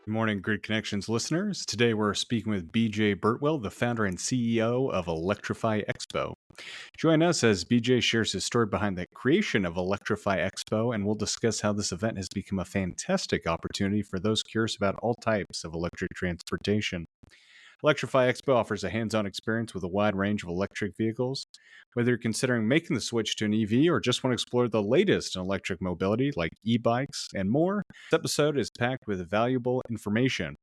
Good morning, Grid Connections listeners. Today we're speaking with BJ Birtwell, the founder and CEO of Electrify Expo. Join us as BJ shares his story behind the creation of Electrify Expo, and we'll discuss how this event has become a fantastic opportunity for those curious about all types of electric transportation. Electrify Expo offers a hands-on experience with a wide range of electric vehicles. Whether you're considering making the switch to an EV or just want to explore the latest in electric mobility like e-bikes and more, this episode is packed with valuable information.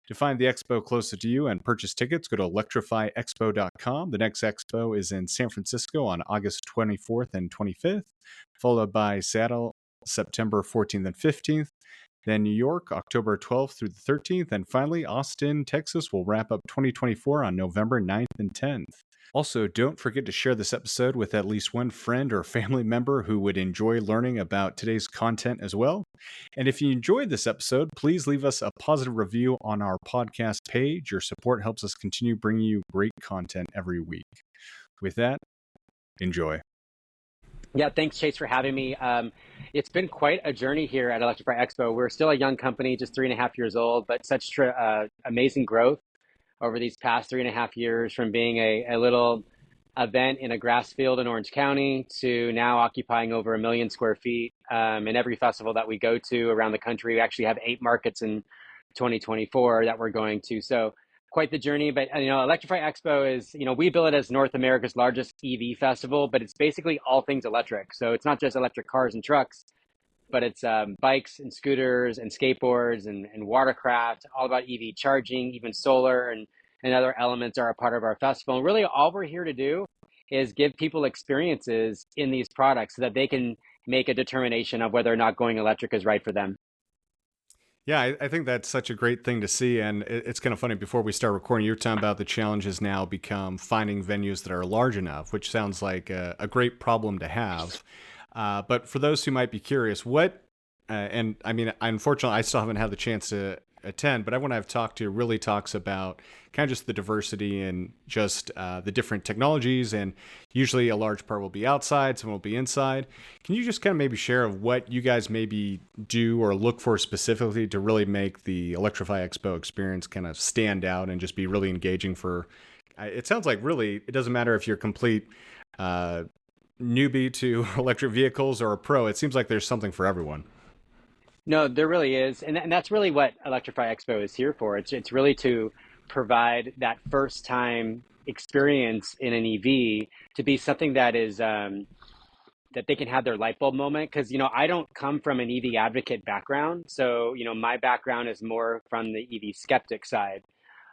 To find the expo closest to you and purchase tickets, go to electrifyexpo.com. The next expo is in San Francisco on August 24th and 25th, followed by Seattle September 14th and 15th. Then New York, October 12th through the 13th. And finally, Austin, Texas will wrap up 2024 on November 9th and 10th. Also, don't forget to share this episode with at least one friend or family member who would enjoy learning about today's content as well. And if you enjoyed this episode, please leave us a positive review on our podcast page. Your support helps us continue bringing you great content every week. With that, enjoy. Yeah, thanks, Chase, for having me. It's been quite a journey here at Electrify Expo. We're still a young company, just 3.5 years old, but such amazing growth over these past 3.5 years, from being a little event in a grass field in Orange County to now occupying over 1 million square feet. And every festival that we go to around the country, we actually have 8 markets in 2024 that we're going to. So quite the journey. But Electrify Expo is, we bill it as North America's largest EV festival, but it's basically all things electric. So it's not just electric cars and trucks, but it's bikes and scooters and skateboards and watercraft, all about EV charging, even solar and other elements are a part of our festival. And really all we're here to do is give people experiences in these products so that they can make a determination of whether or not going electric is right for them. Yeah, I think that's such a great thing to see. And it's kind of funny, before we start recording, you're talking about the challenges now become finding venues that are large enough, which sounds like a great problem to have. But for those who might be curious, and I mean, unfortunately, I still haven't had the chance to attend, but everyone I've talked to really talks about kind of just the diversity and just the different technologies. And usually a large part will be outside, some will be inside. Can you just kind of maybe share of what you guys maybe do or look for specifically to really make the Electrify Expo experience kind of stand out and just be really engaging for, it sounds like really, it doesn't matter if you're complete newbie to electric vehicles or a pro, it seems like there's something for everyone. No, there really is. And that's really what Electrify Expo is here for. It's really to provide that first time experience in an EV to be something that is that they can have their light bulb moment. Because, I don't come from an EV advocate background. So, my background is more from the EV skeptic side.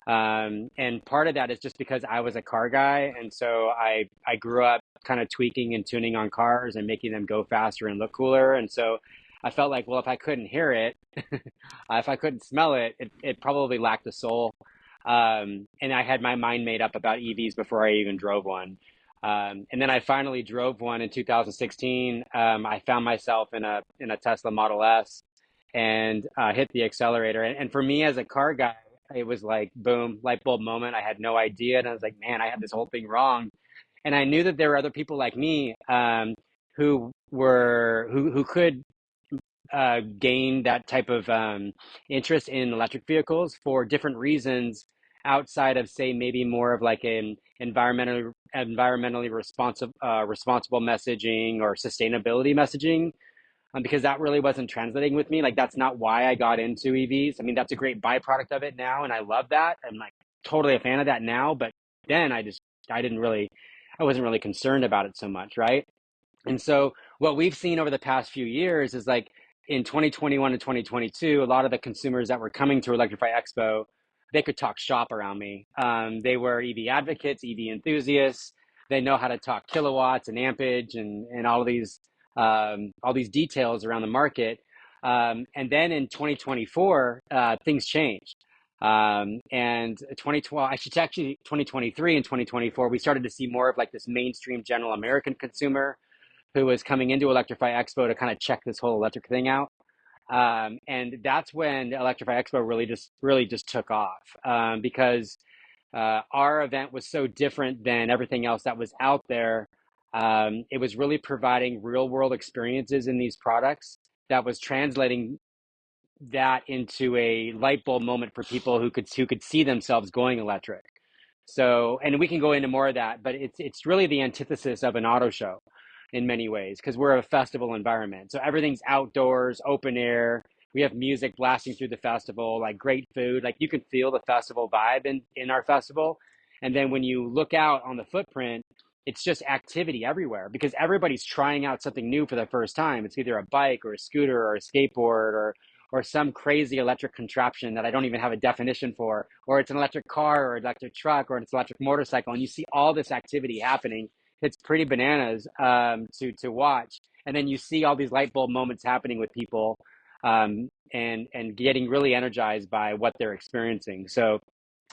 And part of that is just because I was a car guy. And so I grew up kind of tweaking and tuning on cars and making them go faster and look cooler. And so I felt like, well, if I couldn't hear it, if I couldn't smell it, it probably lacked a soul. And I had my mind made up about EVs before I even drove one. And then I finally drove one in 2016. I found myself in a Tesla Model S and hit the accelerator. And for me as a car guy, it was like, boom, light bulb moment. I had no idea. And I was like, man, I had this whole thing wrong. And I knew that there were other people like me who could gain that type of interest in electric vehicles for different reasons outside of, say, maybe more of like an environmentally responsible messaging or sustainability messaging, because that really wasn't translating with me. Like, that's not why I got into EVs. I mean, that's a great byproduct of it now, and I love that. I'm like totally a fan of that now, but then I wasn't really concerned about it so much, right? And so what we've seen over the past few years is, like, in 2021 and 2022, a lot of the consumers that were coming to Electrify Expo, they could talk shop around me. They were EV advocates, EV enthusiasts. They know how to talk kilowatts and ampage and all these details around the market. And then in 2024, things changed. And 2012, 2023 and 2024, we started to see more of like this mainstream general American consumer who was coming into Electrify Expo to kind of check this whole electric thing out. And that's when Electrify Expo really just took off, because our event was so different than everything else that was out there. It was really providing real world experiences in these products that was translating that into a light bulb moment for people who could see themselves going electric. So, and we can go into more of that, but it's really the antithesis of an auto show in many ways because we're a festival environment. So everything's outdoors, open air. We have music blasting through the festival, like great food. Like you can feel the festival vibe in our festival. And then when you look out on the footprint, it's just activity everywhere because everybody's trying out something new for the first time. It's either a bike or a scooter or a skateboard or some crazy electric contraption that I don't even have a definition for, or it's an electric car or electric truck or it's an electric motorcycle, and you see all this activity happening. It's pretty bananas to watch, and then you see all these light bulb moments happening with people, and getting really energized by what they're experiencing. So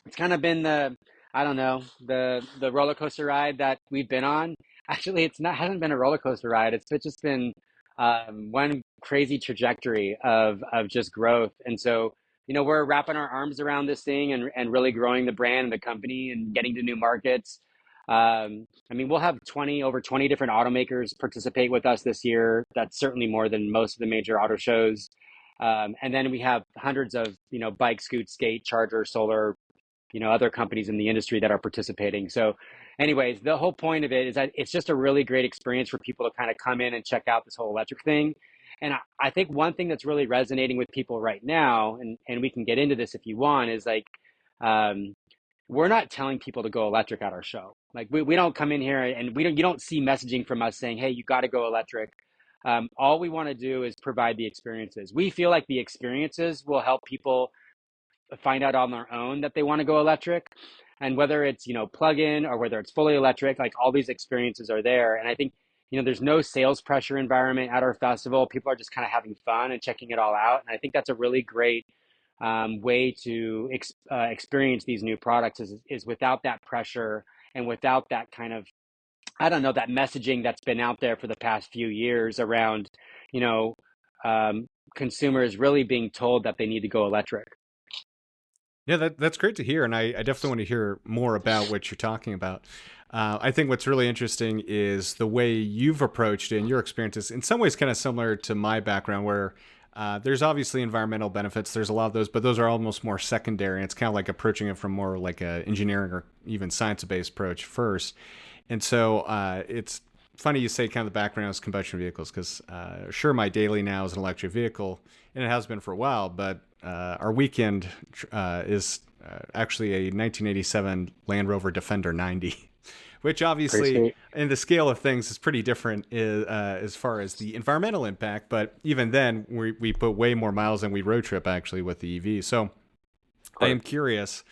it's kind of been the, I don't know, the roller coaster ride that we've been on. Actually, it's not hasn't been a roller coaster ride. It's just been one crazy trajectory of just growth. And so, we're wrapping our arms around this thing and really growing the brand and the company and getting to new markets. I mean, we'll have over 20 different automakers participate with us this year. That's certainly more than most of the major auto shows. And then we have hundreds of, bike, scoot, skate, charger, solar, other companies in the industry that are participating. So anyways, the whole point of it is that it's just a really great experience for people to kind of come in and check out this whole electric thing. And I think one thing that's really resonating with people right now, and we can get into this if you want, is like, um, we're not telling people to go electric at our show. Like we don't come in here and you don't see messaging from us saying, hey, you got to go electric. All we want to do is provide the experiences. We feel like the experiences will help people find out on their own that they want to go electric. And whether it's, plug-in or whether it's fully electric, like all these experiences are there. And I think, there's no sales pressure environment at our festival. People are just kind of having fun and checking it all out. And I think that's a really great way to experience these new products is without that pressure and without that kind of, I don't know, that messaging that's been out there for the past few years around, you know, um, consumers really being told that they need to go electric. Yeah, that's great to hear, and I definitely want to hear more about what you're talking about. I think what's really interesting is the way you've approached it and your experiences. In some ways, kind of similar to my background, where there's obviously environmental benefits. There's a lot of those, but those are almost more secondary. And it's kind of like approaching it from more like a engineering or even science-based approach first. And so it's funny you say kind of the background is combustion vehicles because sure, my daily now is an electric vehicle, and it has been for a while, but our weekend is actually a 1987 Land Rover Defender 90, which Pretty obviously, sweet. in the scale of things, is pretty different as far as the environmental impact. But even then, we put way more miles than we road trip actually with the EV. So Of I am course. curious,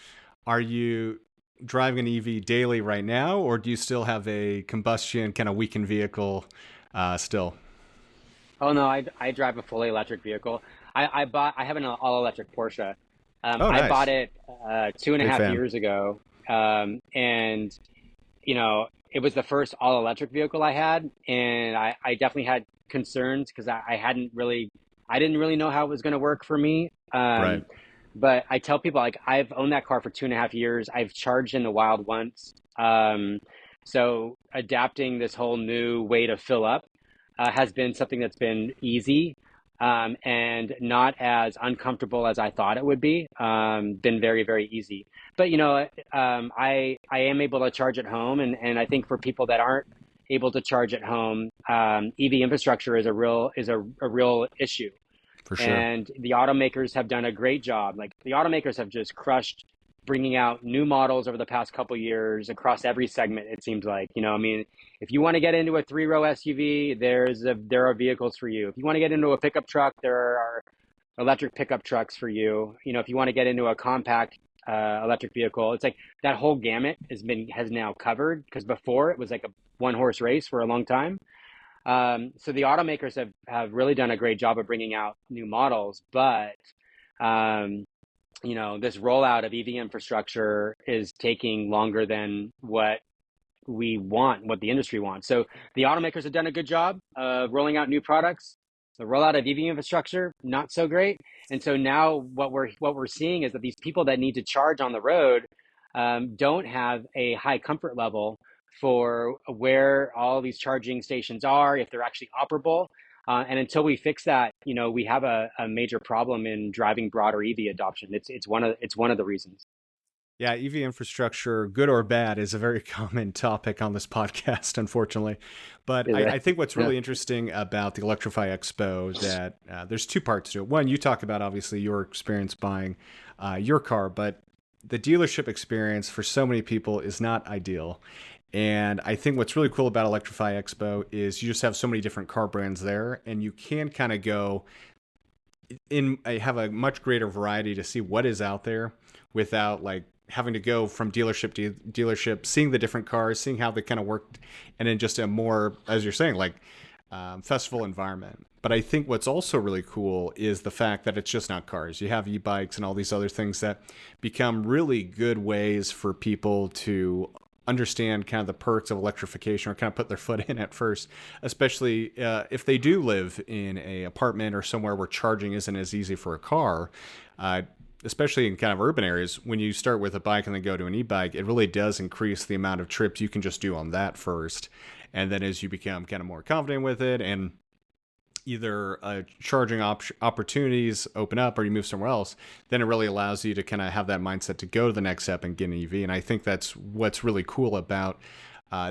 are you driving an EV daily right now, or do you still have a combustion kind of weekend vehicle still? Oh no, I drive a fully electric vehicle. I have an all electric Porsche. Oh, I bought nice. it two and a Big half fan. years ago, and it was the first all electric vehicle I had, and I definitely had concerns because I didn't really know how it was going to work for me. Right. But I tell people like I've owned that car for 2.5 years. I've charged in the wild once. So adapting this whole new way to fill up has been something that's been easy, and not as uncomfortable as I thought it would be. Been very, very easy. But I am able to charge at home, and I think for people that aren't able to charge at home, EV infrastructure is a real issue. For sure. And the automakers have done a great job. Like the automakers have just crushed bringing out new models over the past couple years across every segment. It seems like, I mean, if you want to get into a three-row SUV, there are vehicles for you. If you want to get into a pickup truck, there are electric pickup trucks for you. If you want to get into a compact electric vehicle, it's like that whole gamut has now covered because before it was like a one horse race for a long time. So the automakers have really done a great job of bringing out new models, but um, this rollout of EV infrastructure is taking longer than what we want, what the industry wants. So the automakers have done a good job of rolling out new products. The rollout of EV infrastructure, not so great. And so now what we're seeing is that these people that need to charge on the road don't have a high comfort level for where all these charging stations are, if they're actually operable. And until we fix that, we have a major problem in driving broader EV adoption. It's one of the reasons. Yeah, EV infrastructure, good or bad, is a very common topic on this podcast, unfortunately. But Is I it? think what's Yeah. really interesting about the Electrify Expo that there's two parts to it. One, you talk about obviously your experience buying your car, but the dealership experience for so many people is not ideal. And I think what's really cool about Electrify Expo is you just have so many different car brands there, and you can kind of go in. I have a much greater variety to see what is out there without like having to go from dealership to dealership, seeing the different cars, seeing how they kind of work, and in just a more, as you're saying, like festival environment. But I think what's also really cool is the fact that it's just not cars. You have e-bikes and all these other things that become really good ways for people to understand kind of the perks of electrification or kind of put their foot in at first, especially if they do live in a apartment or somewhere where charging isn't as easy for a car. Especially in kind of urban areas, when you start with a bike and then go to an e-bike, it really does increase the amount of trips you can just do on that first. And then as you become kind of more confident with it and either charging opportunities open up or you move somewhere else, then it really allows you to kind of have that mindset to go to the next step and get an EV. And I think that's what's really cool about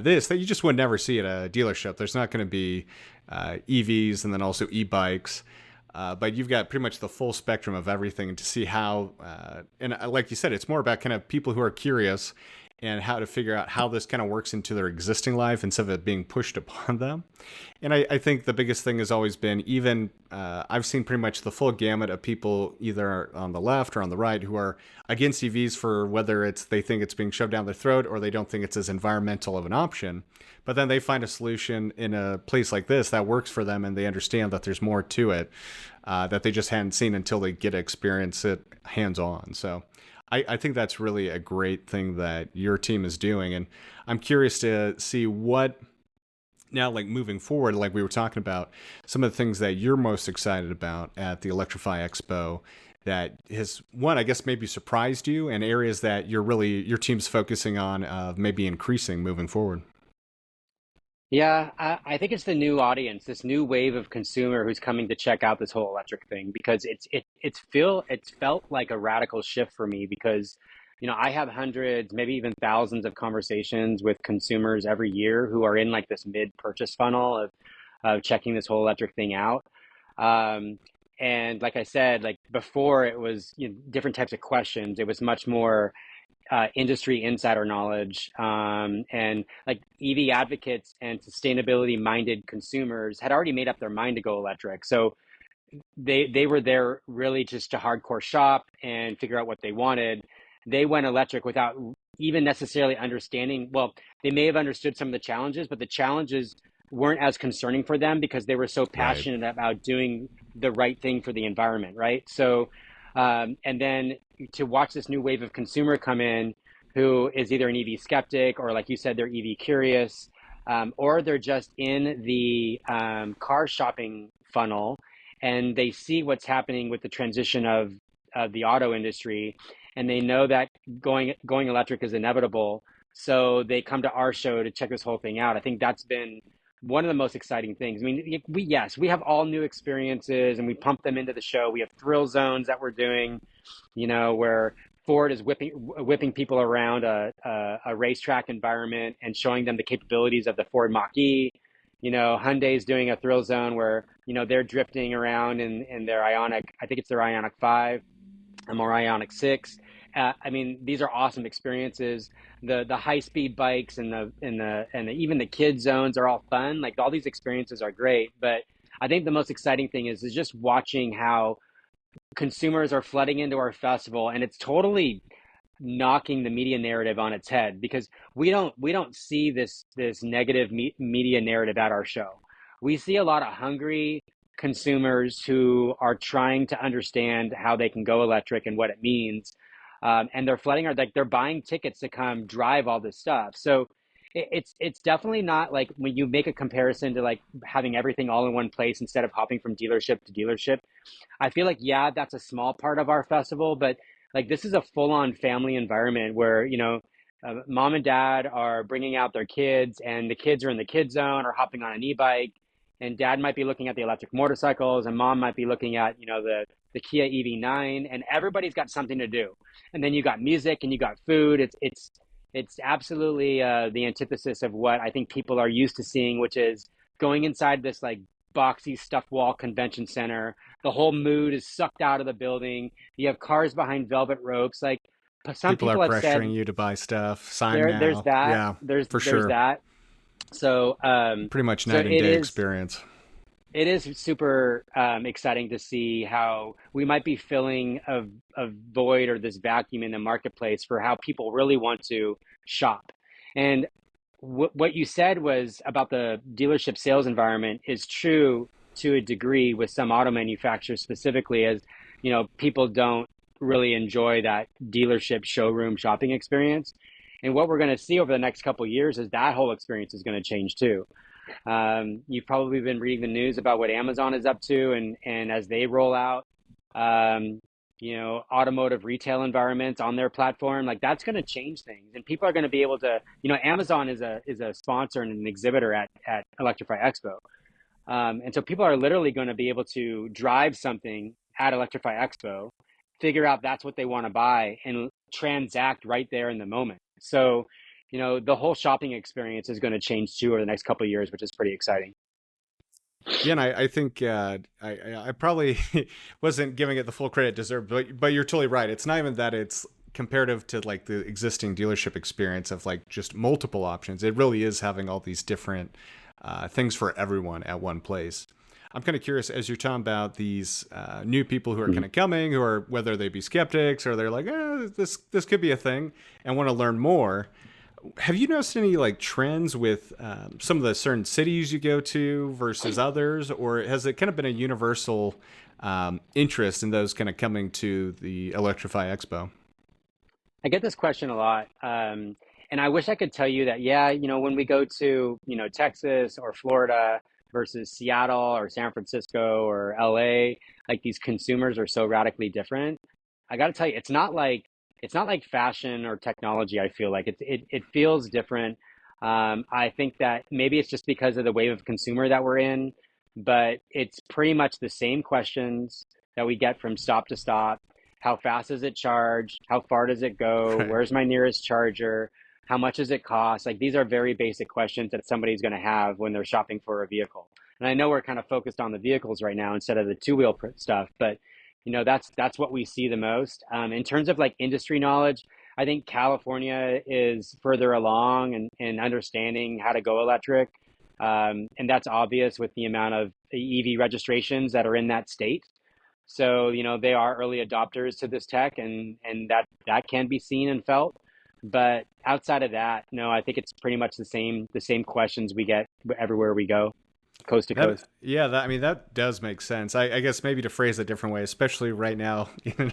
this, that you just would never see at a dealership. There's not going to be EVs and then also e-bikes. But you've got pretty much the full spectrum of everything to see how, and like you said, it's more about kind of people who are curious and how to figure out how this kind of works into their existing life instead of it being pushed upon them. And I think the biggest thing has always been even I've seen pretty much the full gamut of people either on the left or on the right who are against EVs for whether it's they think it's being shoved down their throat or they don't think it's as environmental of an option. But then they find a solution in a place like this that works for them and they understand that there's more to it that they just hadn't seen until they get to experience it hands on. So I think that's really a great thing that your team is doing. And I'm curious to see what now, like moving forward, like we were talking about, some of the things that you're most excited about at the Electrify Expo that has one, I guess, maybe surprised you and areas that your team's focusing on maybe increasing moving forward. Yeah, I think it's the new audience, this new wave of consumer who's coming to check out this whole electric thing because it's felt like a radical shift for me because I have hundreds, maybe even thousands of conversations with consumers every year who are in like this mid-purchase funnel of checking this whole electric thing out. Um, and like I said, like before it was different types of questions. It was much more industry insider knowledge, and like EV advocates and sustainability minded consumers had already made up their mind to go electric. So they were there really just to hardcore shop and figure out what they wanted. They went electric without even necessarily understanding. Well, they may have understood some of the challenges, but the challenges weren't as concerning for them because they were so Right. passionate about doing the right thing for the environment, right? So, and then to watch this new wave of consumer come in who is either an EV skeptic or, like you said, they're EV curious, or they're just in the car shopping funnel and they see what's happening with the transition of the auto industry, and they know that going electric is inevitable. So they come to our show to check this whole thing out. I think that's been one of the most exciting things. I mean, we have all new experiences, and we pump them into the show. We have thrill zones that we're doing, where Ford is whipping people around a racetrack environment and showing them the capabilities of the Ford Mach-E. Hyundai's doing a thrill zone where, they're drifting around in their Ionic, I think it's their Ionic 5 or Ionic 6. I mean, these are awesome experiences. The high speed bikes and even the kid zones are all fun. Like all these experiences are great, but I think the most exciting thing is just watching how consumers are flooding into our festival, and it's totally knocking the media narrative on its head because we don't see this negative media narrative at our show. We see a lot of hungry consumers who are trying to understand how they can go electric and what it means, and they're flooding our, like they're buying tickets to come drive all this stuff. So it's definitely not like when you make a comparison to like having everything all in one place instead of hopping from dealership to dealership. I feel like, yeah, that's a small part of our festival, but like this is a full-on family environment where, mom and dad are bringing out their kids and the kids are in the kid zone or hopping on an e-bike. and dad might be looking at the electric motorcycles, and mom might be looking at, the Kia EV9, and everybody's got something to do. And then you got music and you got food. It's absolutely the antithesis of what I think people are used to seeing, which is going inside this like boxy stuffed wall convention center. The whole mood is sucked out of the building. You have cars behind velvet ropes. Like some People are people have said, pressuring you to buy stuff. Sign there's now. that. Yeah, for There's sure. that. So Pretty much so night and day experience. it is super exciting to see how we might be filling a void or this vacuum in the marketplace for how people really want to shop. And what you said was about the dealership sales environment is true to a degree with some auto manufacturers specifically, as people don't really enjoy that dealership showroom shopping experience. And what we're going to see over the next couple of years is that whole experience is going to change too. You've probably been reading the news about what Amazon is up to, and as they roll out, um, automotive retail environments on their platform, like that's going to change things, and people are going to be able to, Amazon is a sponsor and an exhibitor at Electrify Expo, and so people are literally going to be able to drive something at Electrify Expo, figure out that's what they want to buy, and transact right there in the moment. So, the whole shopping experience is going to change too over the next couple of years, which is pretty exciting. Yeah, and I think I probably wasn't giving it the full credit it deserved, but you're totally right. It's not even that it's comparative to like the existing dealership experience of like just multiple options. It really is having all these different things for everyone at one place. I'm kind of curious as you're talking about these new people who are kind of coming, who are whether they be skeptics or they're like, this could be a thing, and want to learn more. Have you noticed any like trends with some of the certain cities you go to versus others, or has it kind of been a universal interest in those kind of coming to the Electrify Expo? I get this question a lot. And I wish I could tell you that, yeah, when we go to, Texas or Florida versus Seattle or San Francisco or LA, like these consumers are so radically different. I got to tell you, it's not like fashion or technology. I feel like it feels different. I think that maybe it's just because of the wave of consumer that we're in, but it's pretty much the same questions that we get from stop to stop. How fast is it charged? How far does it go? Right. Where's my nearest charger? How much does it cost? Like these are very basic questions that somebody's going to have when they're shopping for a vehicle. And I know we're kind of focused on the vehicles right now instead of the two-wheel stuff, but that's what we see the most. In terms of like industry knowledge, I think California is further along in understanding how to go electric. And that's obvious with the amount of EV registrations that are in that state. So, they are early adopters to this tech, and that can be seen and felt. But outside of that, no, I think it's pretty much the same questions we get everywhere we go, coast to That coast. yeah, that I mean that does make sense. I guess maybe to phrase it a different way, especially right now in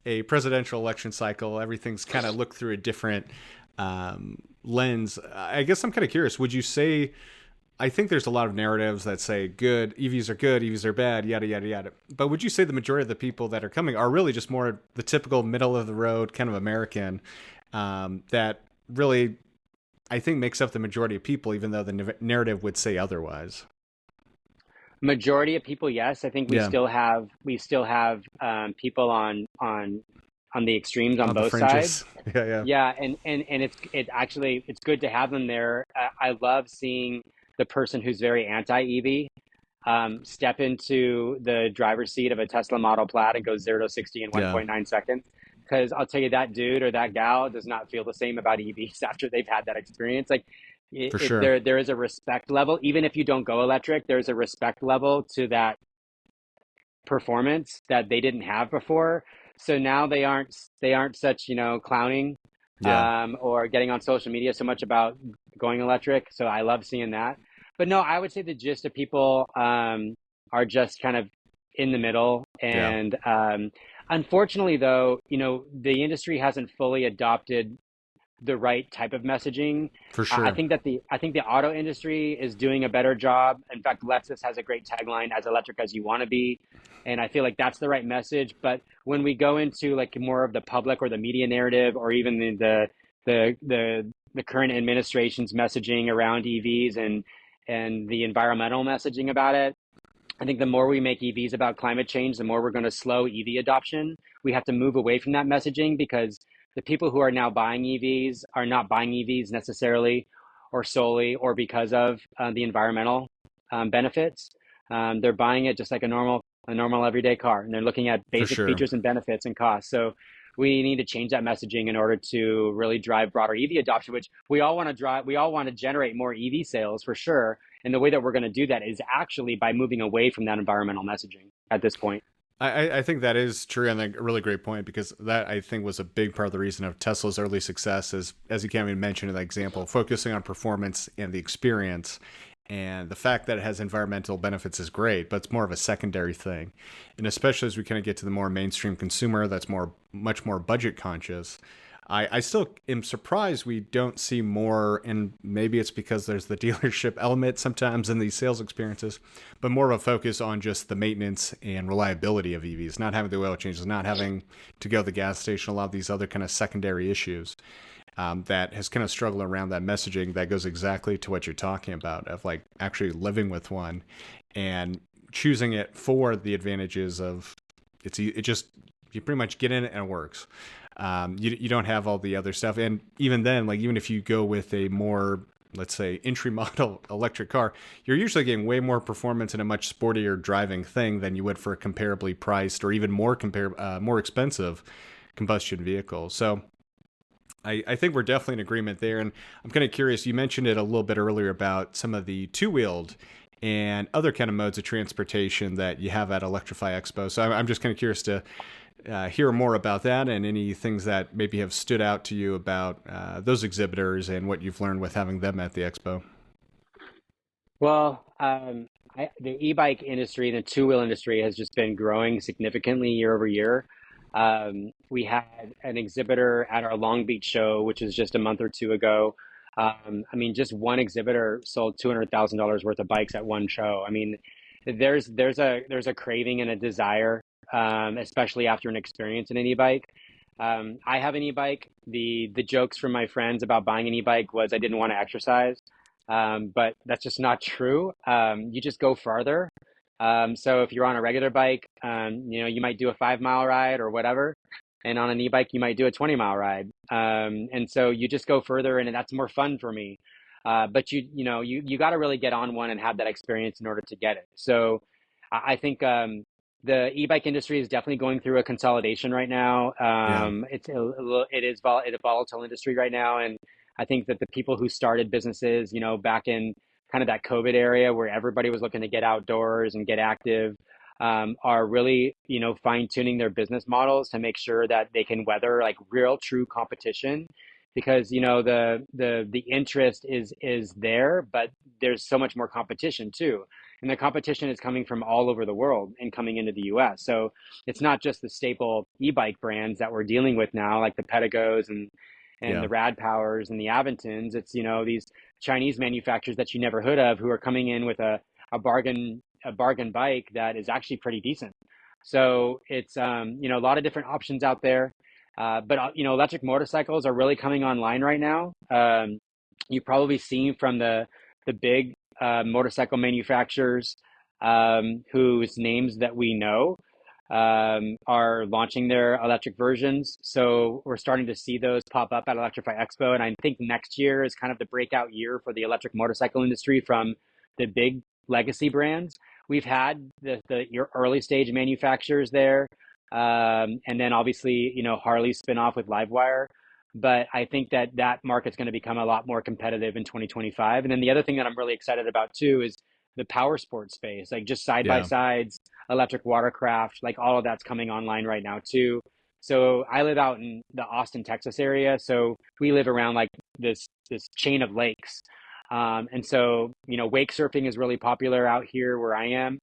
a presidential election cycle, everything's kind of looked through a different lens. I guess I'm kind of curious. Would you say I think there's a lot of narratives that say good, EVs are bad, yada yada yada. But would you say the majority of the people that are coming are really just more the typical middle of the road kind of American that really I think makes up the majority of people, even though the narrative would say otherwise. Majority of people, yes. I think we Yeah, still have people on the extremes on on the both sides. fringes. Yeah, yeah. Yeah, and it's good to have them there. I love seeing the person who's very anti-EV step into the driver's seat of a Tesla Model Plaid and go 0 to 60 in Yeah, 1.9 seconds. Because I'll tell you, that dude or that gal does not feel the same about EVs after they've had that experience. Like for sure. there is a respect level, even if you don't go electric. There's a respect level to that performance that they didn't have before. So now they aren't such, clowning Yeah. or getting on social media so much about going electric. So I love seeing that. But no, I would say the gist of people are just kind of in the middle. Yeah, And unfortunately, though, the industry hasn't fully adopted the right type of messaging. for I sure. think the auto industry is doing a better job. In fact, Lexus has a great tagline: "As electric as you want to be," and I feel like that's the right message. But when we go into like more of the public or the media narrative, or even the current administration's messaging around EVs and the environmental messaging about it. I think the more we make EVs about climate change, the more we're going to slow EV adoption. We have to move away from that messaging because the people who are now buying EVs are not buying EVs necessarily or solely or because of the environmental benefits. They're buying it just like a normal everyday car, and they're looking at For basic sure. features and benefits and costs. So we need to change that messaging in order to really drive broader EV adoption, which we all want to drive. We all want to generate more EV sales for sure. And the way that we're going to do that is actually by moving away from that environmental messaging at this point. I think that is true and a really great point because that I think was a big part of the reason of Tesla's early success is, as you can't even mention in that example, focusing on performance and the experience. And the fact that it has environmental benefits is great, but it's more of a secondary thing. And especially as we kind of get to the more mainstream consumer that's much more budget conscious, I still am surprised we don't see more, and maybe it's because there's the dealership element sometimes in these sales experiences, but more of a focus on just the maintenance and reliability of EVs, not having the oil changes, not having to go to the gas station, a lot of these other kind of secondary issues that has kind of struggled around that messaging that goes exactly to what you're talking about of like actually living with one and choosing it for the advantages of it just you pretty much get in it and it works. You don't have all the other stuff. And even then, like even if you go with a more, let's say, entry model electric car, you're usually getting way more performance in a much sportier driving thing than you would for a comparably priced or even more expensive combustion vehicle. So I think we're definitely in agreement there. And I'm kind of curious, you mentioned it a little bit earlier about some of the two-wheeled and other kind of modes of transportation that you have at Electrify Expo. So I'm just kind of curious to hear more about that and any things that maybe have stood out to you about those exhibitors and what you've learned with having them at the expo. Well, the e-bike industry, the two-wheel industry has just been growing significantly year over year. We had an exhibitor at our Long Beach show, which was just a month or two ago. I mean, just one exhibitor sold $200,000 worth of bikes at one show. I mean, there's a craving and a desire, especially after an experience in an e-bike. I have an e-bike. The jokes from my friends about buying an e-bike was I didn't want to exercise, but that's just not true. You just go farther. So if you're on a regular bike, you might do a 5 mile ride or whatever. And on an e-bike, you might do a 20 mile ride. And so you just go further and that's more fun for me. But you got to really get on one and have that experience in order to get it. So I think the e-bike industry is definitely going through a consolidation right now. Yeah. It is a volatile industry right now. And I think that the people who started businesses, back in kind of that COVID area where everybody was looking to get outdoors and get active, are really, fine tuning their business models to make sure that they can weather like real true competition. Because the interest is there, but there's so much more competition too, and the competition is coming from all over the world and coming into the U.S. So it's not just the staple e-bike brands that we're dealing with now, like the Pedagos and Yeah. the Rad Powers and the Aventons. It's these Chinese manufacturers that you never heard of who are coming in with a bargain bike that is actually pretty decent. So it's a lot of different options out there. But electric motorcycles are really coming online right now. You've probably seen from the big motorcycle manufacturers whose names that we know are launching their electric versions. So we're starting to see those pop up at Electrify Expo. And I think next year is kind of the breakout year for the electric motorcycle industry from the big legacy brands. We've had your early stage manufacturers there. And then obviously, Harley's spinoff with Livewire. But I think that market's going to become a lot more competitive in 2025. And then the other thing that I'm really excited about too is the power sports space, like just side by Yeah. sides, electric watercraft, like all of that's coming online right now too. So I live out in the Austin, Texas area. So we live around like this chain of lakes. And so, wake surfing is really popular out here where I am.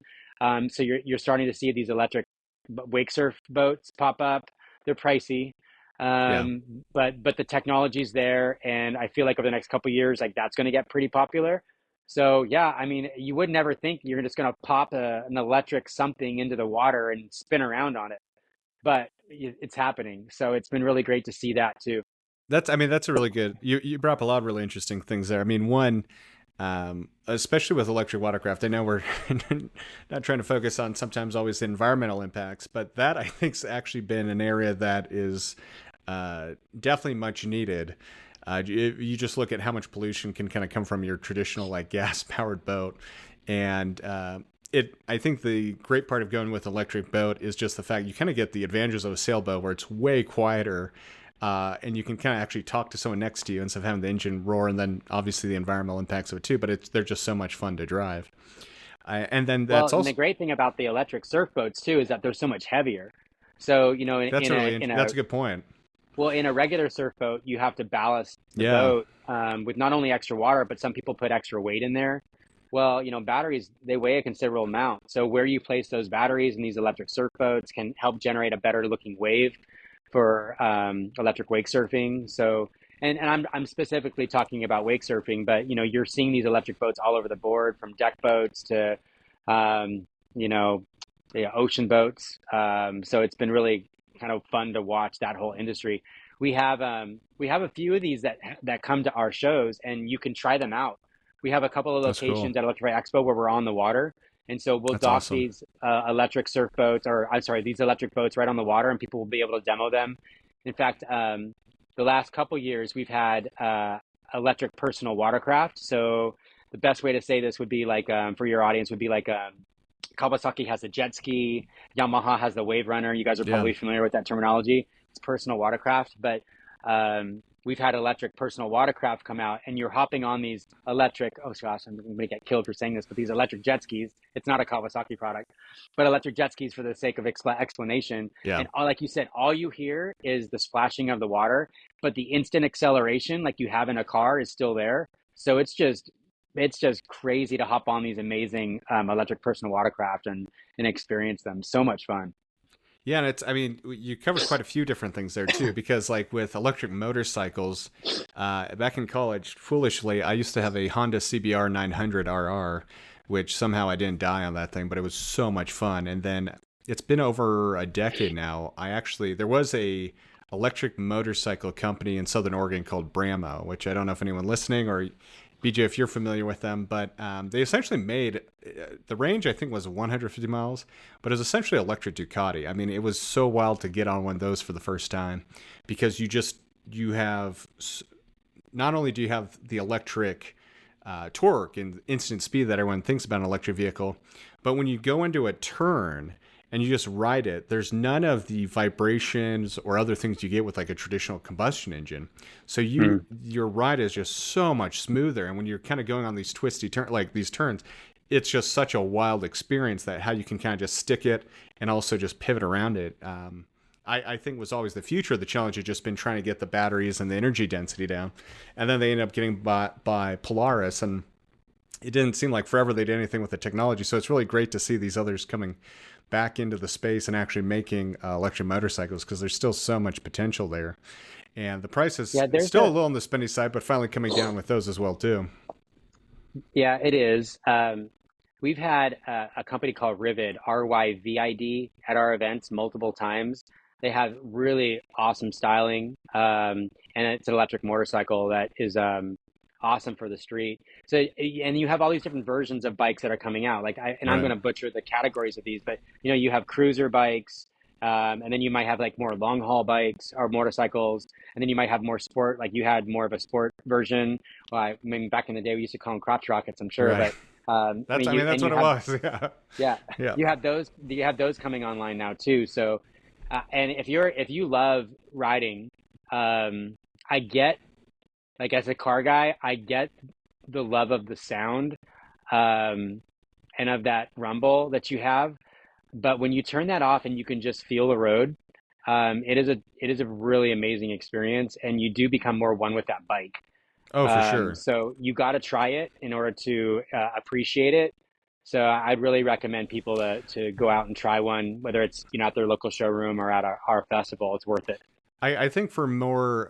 So you're starting to see these electric wake surf boats pop up. They're pricey, Yeah. but the technology's there, and I feel like over the next couple of years, like that's going to get pretty popular. So yeah, I mean, you would never think you're just going to pop an electric something into the water and spin around on it, but it's happening. So it's been really great to see that too. I mean, that's a really good, you brought up a lot of really interesting things there. I mean, one, Especially with electric watercraft. I know we're not trying to focus on sometimes always the environmental impacts, but that I think's actually been an area that is definitely much needed. You just look at how much pollution can kind of come from your traditional like gas powered boat, and I think the great part of going with electric boat is just the fact you kind of get the advantages of a sailboat where it's way quieter. And you can kind of actually talk to someone next to you instead of having the engine roar, and then obviously the environmental impacts of it too. But they're just so much fun to drive. And then Well, that's and the also great thing about the electric surf boats too is that they're so much heavier. So, you know, that's a good point. in a regular surf boat, you have to ballast the Yeah, boat with not only extra water, but some people put extra weight in there. Well, you know, batteries, they weigh a considerable amount. So where you place those batteries in these electric surf boats can help generate a better looking wave for electric wake surfing. So, and I'm specifically talking about wake surfing, but you know, you're seeing these electric boats all over the board, from deck boats to, you know, the ocean boats. So it's been really kind of fun to watch that whole industry. We have a few of these that come to our shows, and you can try them out. We have a couple of that's cool. locations at Electrify Expo where we're on the water, and so we'll That's dock awesome. these electric surf boats, or I'm sorry, these electric boats right on the water, and people will be able to demo them. In fact, the last couple years we've had electric personal watercraft. So the best way to say this would be like for your audience would be like Kawasaki has the jet ski, Yamaha has the wave runner. You guys are Yeah, probably familiar with that terminology. It's personal watercraft, but we've had electric personal watercraft come out, and you're hopping on these electric. Oh gosh, I'm going to get killed for saying this, but these electric jet skis. It's not a Kawasaki product, but electric jet skis for the sake of explanation. yeah. And all, like you said, all you hear is the splashing of the water, but the instant acceleration, like you have in a car, is still there. So it's just crazy to hop on these amazing electric personal watercraft and experience them. So much fun. Yeah, and I mean, you covered quite a few different things there too, because like with electric motorcycles, back in college, foolishly, I used to have a Honda CBR 900 RR, which somehow I didn't die on that thing, but it was so much fun. And then it's been over a decade now. There was a electric motorcycle company in Southern Oregon called Bramo, which I don't know if anyone listening or BJ, if you're familiar with them, but they essentially made the range, I think, was 150 miles, but it was essentially electric Ducati. I mean, it was so wild to get on one of those for the first time because you have not only do you have the electric torque and instant speed that everyone thinks about an electric vehicle, but when you go into a turn and you just ride it, there's none of the vibrations or other things you get with like a traditional combustion engine. So Mm. your ride is just so much smoother. And when you're kind of going on these these turns, it's just such a wild experience that how you can kind of just stick it and also just pivot around it. I think was always the future. The challenge had just been trying to get the batteries and the energy density down. And then they ended up getting bought by Polaris, and it didn't seem like forever they did anything with the technology. So it's really great to see these others coming back into the space and actually making electric motorcycles because there's still so much potential there. And the price is Yeah, there's still a a little on the spendy side, but finally coming down with those as well too. yeah, it is. We've had a company called Rivid, RYVID, at our events multiple times. They have really awesome styling, and it's an electric motorcycle that is awesome for the street. So, and you have all these different versions of bikes that are coming out. And I'm going Right. to butcher the categories of these, but you know, you have cruiser bikes, and then you might have like more long haul bikes or motorcycles, and then you might have more sport, like you had more of a sport version. Well, I mean, back in the day, we used to call them crotch rockets, I'm sure, Right. but I mean, I mean, that's you what it have, was. Yeah. yeah, Yeah. you have those coming online now too. So, and if you love riding, I get, like as a car guy, I get the love of the sound, um, and of that rumble that you have. But when you turn that off and you can just feel the road, it is a really amazing experience, and you do become more one with that bike. Oh, for sure. So you got to try it in order to appreciate it. So I'd really recommend people to go out and try one, whether it's you know at their local showroom or at our festival. It's worth it. I think for more,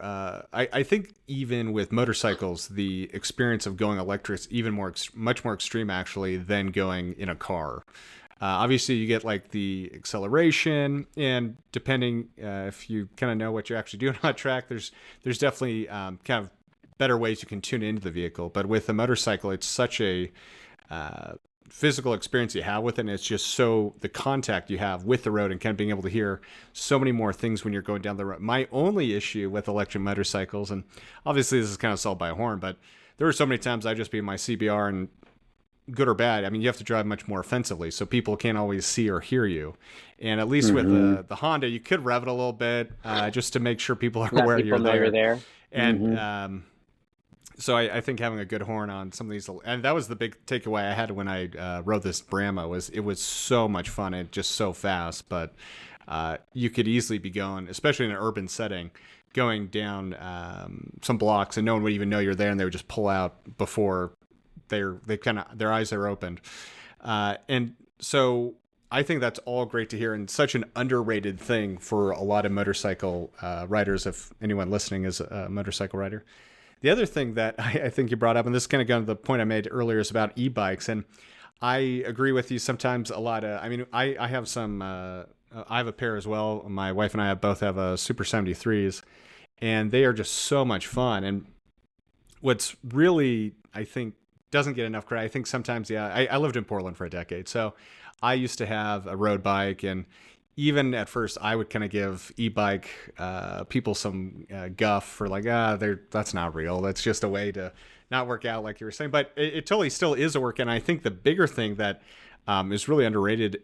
I think even with motorcycles, the experience of going electric is even much more extreme actually than going in a car. Obviously, you get like the acceleration, and depending if you kind of know what you're actually doing on a track, there's definitely kind of better ways you can tune into the vehicle. But with a motorcycle, it's such a uh, physical experience you have with it. And it's just so the contact you have with the road and kind of being able to hear so many more things when you're going down the road. My only issue with electric motorcycles, and obviously this is kind of solved by a horn, but there were so many times I just be in my CBR and good or bad, I mean, you have to drive much more offensively, so people can't always see or hear you. And at least with the Honda, you could rev it a little bit just to make sure people are Let aware people you're know there. you're there. And so I think having a good horn on some of these, and that was the big takeaway I had when I rode this Brahma, was it was so much fun and just so fast. But you could easily be going, especially in an urban setting, going down some blocks, and no one would even know you're there, and they would just pull out before their eyes are opened. And so I think that's all great to hear, and such an underrated thing for a lot of motorcycle riders. If anyone listening is a motorcycle rider. The other thing that I think you brought up, and this is kind of going to the point I made earlier, is about e-bikes. And I agree with you. Sometimes a lot of, I mean, I have some, I have a pair as well. My wife and I both have a Super 73s, and they are just so much fun. And what's really, I think, doesn't get enough credit, I think sometimes, I lived in Portland for a decade. So I used to have a road bike, and even at first, I would kind of give e-bike people some guff for like, that's not real. That's just a way to not work out, like you were saying. But it totally still is a work. And I think the bigger thing that is really underrated,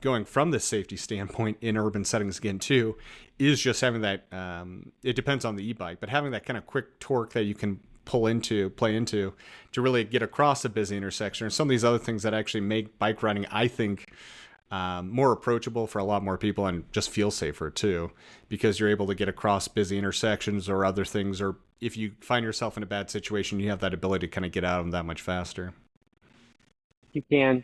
going from the safety standpoint in urban settings again too, is just having that. It depends on the e-bike, but having that kind of quick torque that you can play into to really get across a busy intersection, or some of these other things that actually make bike riding, I think, more approachable for a lot more people, and just feel safer too, because you're able to get across busy intersections or other things, or if you find yourself in a bad situation, you have that ability to kind of get out of them that much faster. You can.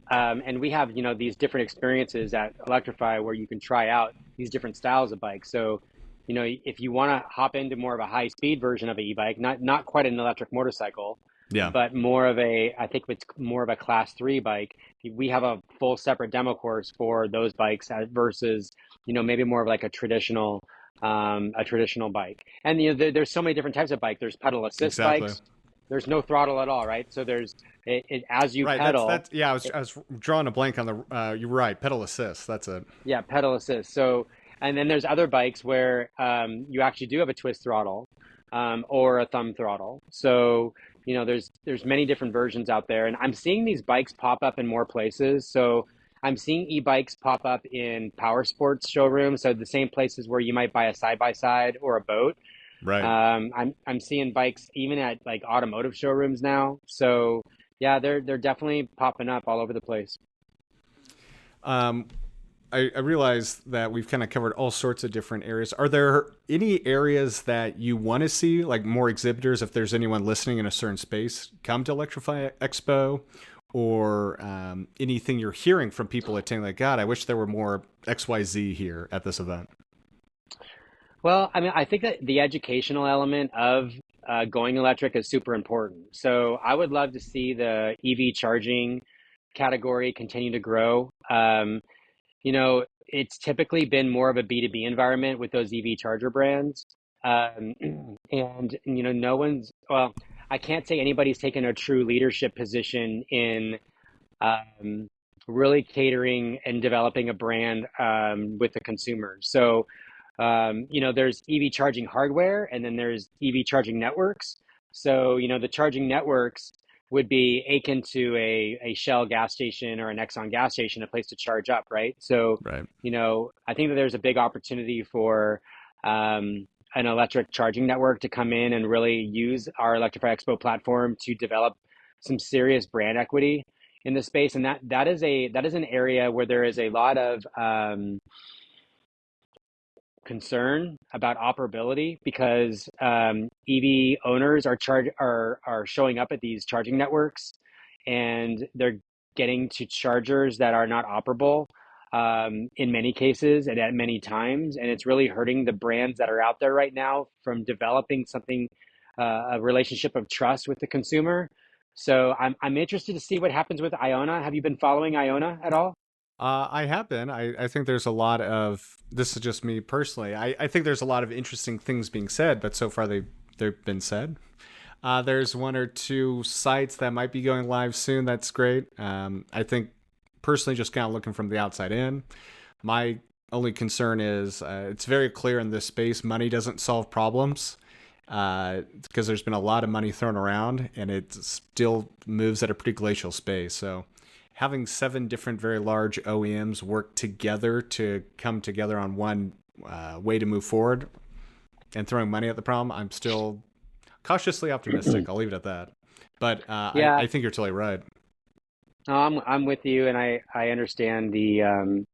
And we have, these different experiences at Electrify where you can try out these different styles of bikes. So, if you want to hop into more of a high speed version of an e-bike, not quite an electric motorcycle, Yeah. but I think it's more of a class 3 bike. We have a full separate demo course for those bikes versus, maybe more of like a traditional bike. And, there's so many different types of bike. There's pedal assist Exactly. bikes. There's no throttle at all, right? So there's as you Right. pedal. Yeah. I was drawing a blank on the. You're right. Pedal assist. That's it. Yeah, pedal assist. So, and then there's other bikes where you actually do have a twist throttle or a thumb throttle. So, there's many different versions out there, and I'm seeing these bikes pop up in more places. So I'm seeing e-bikes pop up in power sports showrooms. So the same places where you might buy a side by side or a boat. Right. I'm seeing bikes even at like automotive showrooms now. So yeah, they're definitely popping up all over the place. Um, I realize that we've kind of covered all sorts of different areas. Are there any areas that you want to see, like more exhibitors, if there's anyone listening in a certain space, come to Electrify Expo, or anything you're hearing from people attending, like, God, I wish there were more XYZ here at this event? Well, I mean, I think that the educational element of going electric is super important. So I would love to see the EV charging category continue to grow. It's typically been more of a B2B environment with those EV charger brands. Um, and, no one's, well, I can't say anybody's taken a true leadership position in um, really catering and developing a brand with the consumers. So, there's EV charging hardware, and then there's EV charging networks. So, the charging networks would be akin to a Shell gas station or an Exxon gas station, a place to charge up, right? So, Right. I think that there's a big opportunity for an electric charging network to come in and really use our Electrify Expo platform to develop some serious brand equity in the space. And that is an area where there is a lot of concern about operability, because EV owners are showing up at these charging networks, and they're getting to chargers that are not operable in many cases and at many times, and it's really hurting the brands that are out there right now from developing something, a relationship of trust with the consumer. So I'm interested to see what happens with Iona. Have you been following Iona at all? I have been. I think there's a this is just me personally. I think there's a lot of interesting things being said, but so far they've been said. There's one or two sites that might be going live soon. That's great. I think personally, just kind of looking from the outside in, my only concern is it's very clear in this space money doesn't solve problems because there's been a lot of money thrown around and it still moves at a pretty glacial pace. So having 7 different very large OEMs work together to come together on one way to move forward and throwing money at the problem, I'm still cautiously optimistic. I'll leave it at that. But Yeah, I think you're totally right. no, I'm with you, and I understand the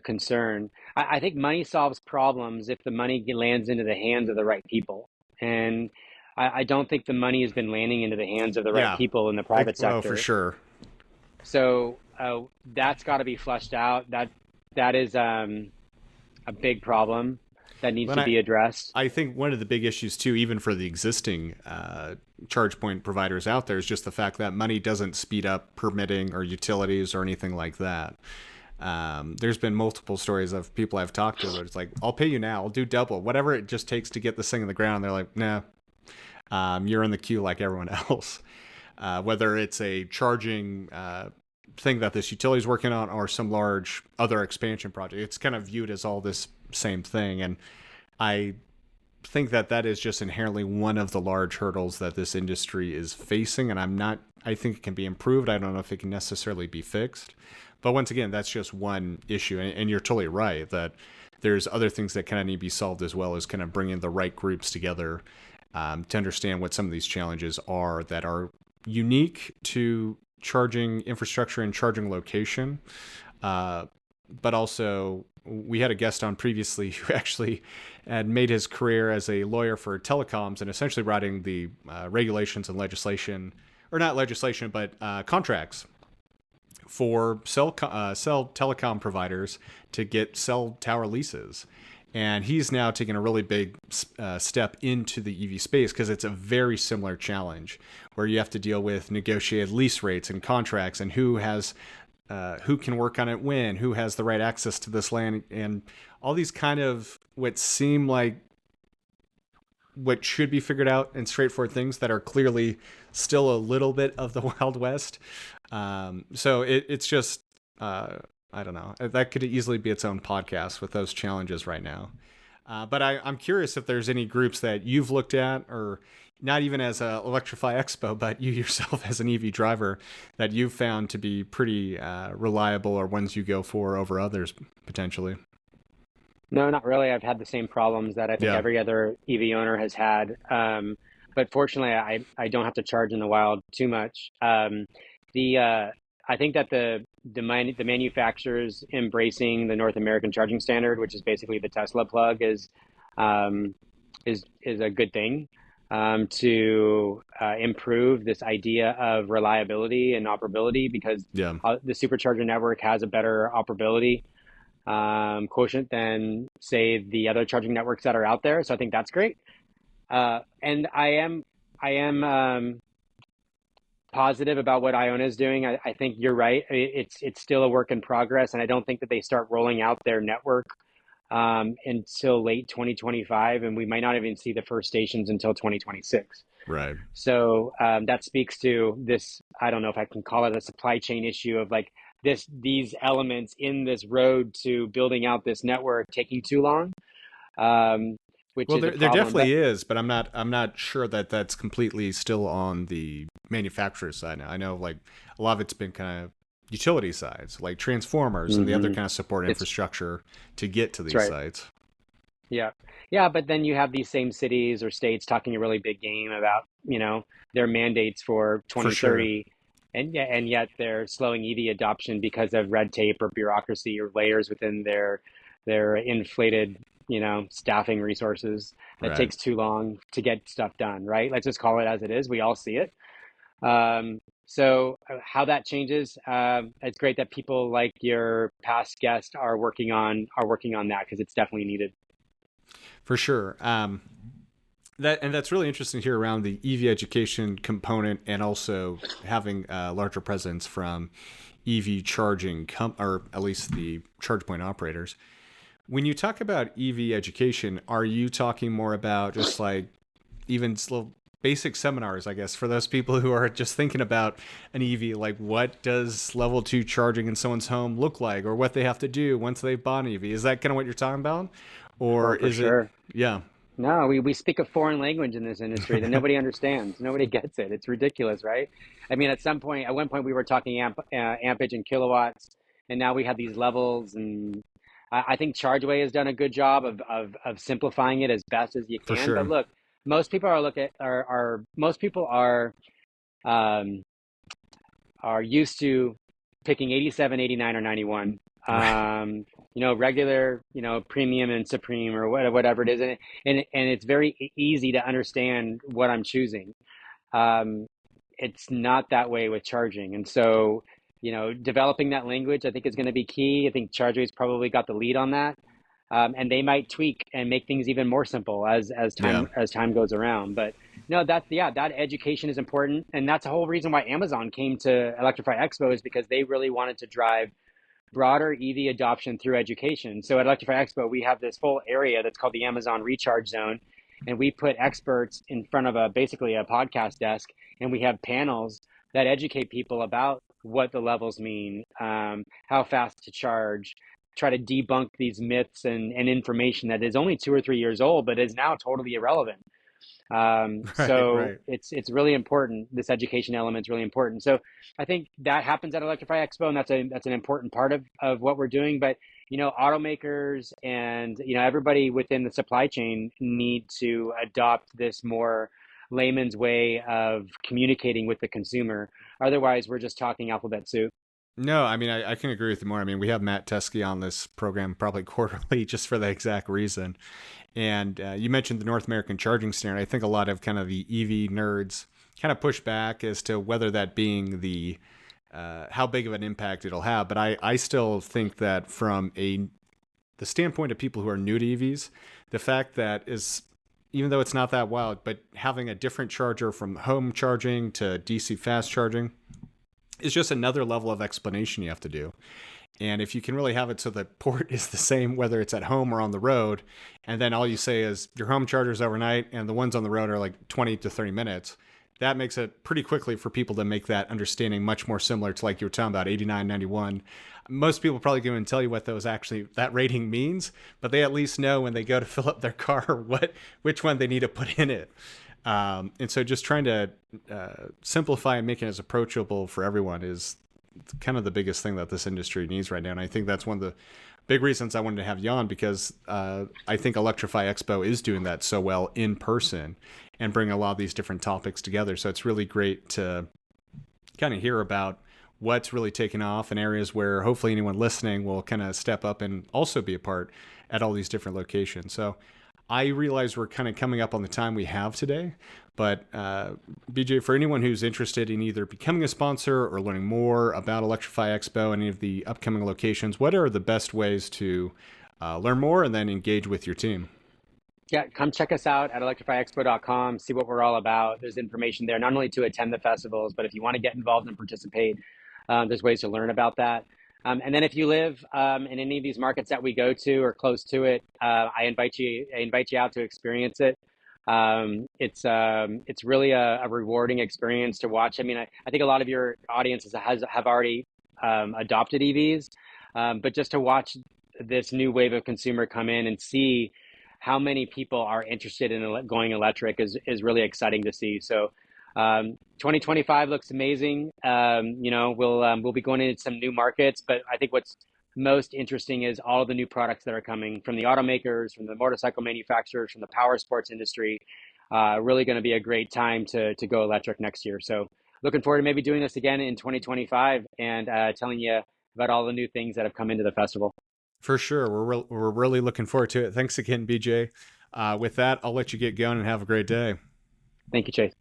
concern. I think money solves problems if the money lands into the hands of the right people, and I don't think the money has been landing into the hands of the right Yeah, people in the private oh, for sector. sure. So that's got to be flushed out. That is a big problem that needs Then to be addressed. I think one of the big issues too, even for the existing charge point providers out there, is just the fact that money doesn't speed up permitting or utilities or anything like that. There's been multiple stories of people I've talked to where it's like, I'll pay you now, I'll do double, whatever it just takes to get this thing in the ground. They're like, nah, you're in the queue like everyone else. Whether it's a charging thing that this utility is working on or some large other expansion project, it's kind of viewed as all this same thing. And I think that that is just inherently one of the large hurdles that this industry is facing. And I think it can be improved. I don't know if it can necessarily be fixed. But once again, that's just one issue. And you're totally right that there's other things that kind of need to be solved as well as kind of bringing the right groups together to understand what some of these challenges are that are unique to charging infrastructure and charging location. But also, we had a guest on previously who actually had made his career as a lawyer for telecoms and essentially writing the regulations and legislation, or not legislation, but contracts for cell telecom providers to get cell tower leases. And he's now taken a really big step into the EV space because it's a very similar challenge where you have to deal with negotiated lease rates and contracts and who can work on it when, who has the right access to this land, and all these kind of what seem like what should be figured out and straightforward things that are clearly still a little bit of the Wild West. So it's just, I don't know, that could easily be its own podcast with those challenges right now. But I'm curious if there's any groups that you've looked at, or not even as a Electrify Expo, but you yourself as an EV driver that you've found to be pretty reliable, or ones you go for over others potentially. No, not really. I've had the same problems that I think Yeah, every other EV owner has had. But fortunately, I don't have to charge in the wild too much. The I think that the manufacturers embracing the North American charging standard, which is basically the Tesla plug, um, is a good thing to improve this idea of reliability and operability because yeah, the supercharger network has a better operability quotient than say the other charging networks that are out there. So I think that's great. And I am positive about what Iona is doing. I think you're right. It's still a work in progress, and I don't think that they start rolling out their network until late 2025, and we might not even see the first stations until 2026. right. So that speaks to this. I don't know if I can call it a supply chain issue of like these elements in this road to building out this network taking too long, which Well, is a there problem. But definitely is, but I'm not sure that that's completely still on the manufacturer side. Now, I know like a lot of it's been kind of utility sides, like transformers and the other mhm, kind of support it's infrastructure to get to that's these right. sites. Yeah. Yeah, but then you have these same cities or states talking a really big game about, their mandates for For sure. 2030, and yet they're slowing EV adoption because of red tape or bureaucracy or layers within their inflated, staffing resources that Right. takes too long to get stuff done, right? Let's just call it as it is. We all see it. So how that changes, it's great that people like your past guest are working on that because it's definitely needed. For sure. That's really interesting here around the EV education component and also having a larger presence from EV charging or at least the charge point operators. When you talk about EV education, are you talking more about just like even little basic seminars, I guess, for those people who are just thinking about an EV, like what does level 2 charging in someone's home look like, or what they have to do once they've bought an EV. Is that kind of what you're talking about? Or Oh, for is it, sure. yeah, No, we speak a foreign language in this industry that nobody understands. Nobody gets it. It's ridiculous, right? I mean, at one point, we were talking ampage and kilowatts, and now we have these levels. And I think ChargeWay has done a good job of simplifying it as best as you for can. But sure. look, most people most people um, are used to picking 87, 89, or 91. Right. Regular, premium and supreme or whatever it is. And it's very easy to understand what I'm choosing. Um, it's not that way with charging. And so, developing that language, I think is going to be key. I think ChargeWay's probably got the lead on that. And they might tweak and make things even more simple Yeah. as time goes around. But no, that education is important, and that's the whole reason why Amazon came to Electrify Expo is because they really wanted to drive broader EV adoption through education. So at Electrify Expo, we have this whole area that's called the Amazon Recharge Zone, and we put experts in front of basically a podcast desk, and we have panels that educate people about what the levels mean, how fast to charge, try to debunk these myths and information that is only 2 or 3 years old, but is now totally irrelevant. Right. So Right. it's really important. This education element is really important. So I think that happens at Electrify Expo, and that's an important part of what we're doing. But automakers and everybody within the supply chain need to adopt this more layman's way of communicating with the consumer. Otherwise, we're just talking alphabet soup. No, I mean, I can agree with you more. I mean, we have Matt Teskey on this program probably quarterly just for the exact reason. And you mentioned the North American charging standard. I think a lot of kind of the EV nerds kind of push back as to whether that being the how big of an impact it'll have. But I still think that from the standpoint of people who are new to EVs, the fact that is even though it's not that wild, but having a different charger from home charging to DC fast charging is just another level of explanation you have to do. And if you can really have it so the port is the same, whether it's at home or on the road, and then all you say is your home charger's overnight and the ones on the road are like 20 to 30 minutes, that makes it pretty quickly for people to make that understanding much more similar to like you were talking about 89, 91. Most people probably go and tell you what that rating means, but they at least know when they go to fill up their car which one they need to put in it. And so just trying to simplify and make it as approachable for everyone is kind of the biggest thing that this industry needs right now. And I think that's one of the big reasons I wanted to have you on, because I think Electrify Expo is doing that so well in person and bring a lot of these different topics together. So it's really great to kind of hear about what's really taken off and areas where hopefully anyone listening will kind of step up and also be a part at all these different locations. So I realize we're kind of coming up on the time we have today, but BJ, for anyone who's interested in either becoming a sponsor or learning more about Electrify Expo, any of the upcoming locations, what are the best ways to learn more and then engage with your team? Yeah, come check us out at electrifyexpo.com, see what we're all about. There's information there, not only to attend the festivals, but if you want to get involved and participate, there's ways to learn about that. And then if you live in any of these markets that we go to or close to it, I invite you out to experience it. It's really a rewarding experience to watch. I mean, I think a lot of your audiences have already adopted EVs, but just to watch this new wave of consumer come in and see how many people are interested in going electric is really exciting to see. So 2025 looks amazing. We'll be going into some new markets, but I think what's most interesting is all of the new products that are coming from the automakers, from the motorcycle manufacturers, from the power sports industry. Really going to be a great time to go electric next year. So looking forward to maybe doing this again in 2025 and telling you about all the new things that have come into the festival. For sure. We're really looking forward to it. Thanks again, BJ. With that, I'll let you get going and have a great day. Thank you, Chase.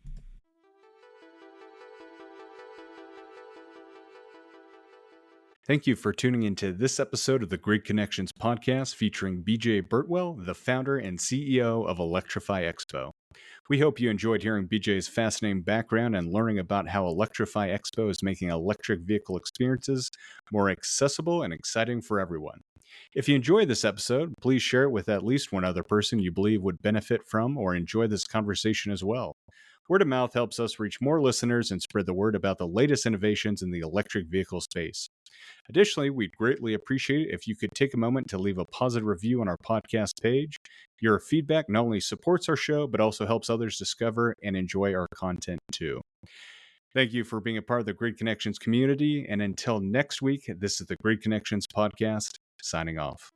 Thank you for tuning into this episode of the Grid Connections podcast featuring BJ Birtwell, the founder and CEO of Electrify Expo. We hope you enjoyed hearing BJ's fascinating background and learning about how Electrify Expo is making electric vehicle experiences more accessible and exciting for everyone. If you enjoyed this episode, please share it with at least one other person you believe would benefit from or enjoy this conversation as well. Word of mouth helps us reach more listeners and spread the word about the latest innovations in the electric vehicle space. Additionally, we'd greatly appreciate it if you could take a moment to leave a positive review on our podcast page. Your feedback not only supports our show, but also helps others discover and enjoy our content too. Thank you for being a part of the Grid Connections community. And until next week, this is the Grid Connections podcast, signing off.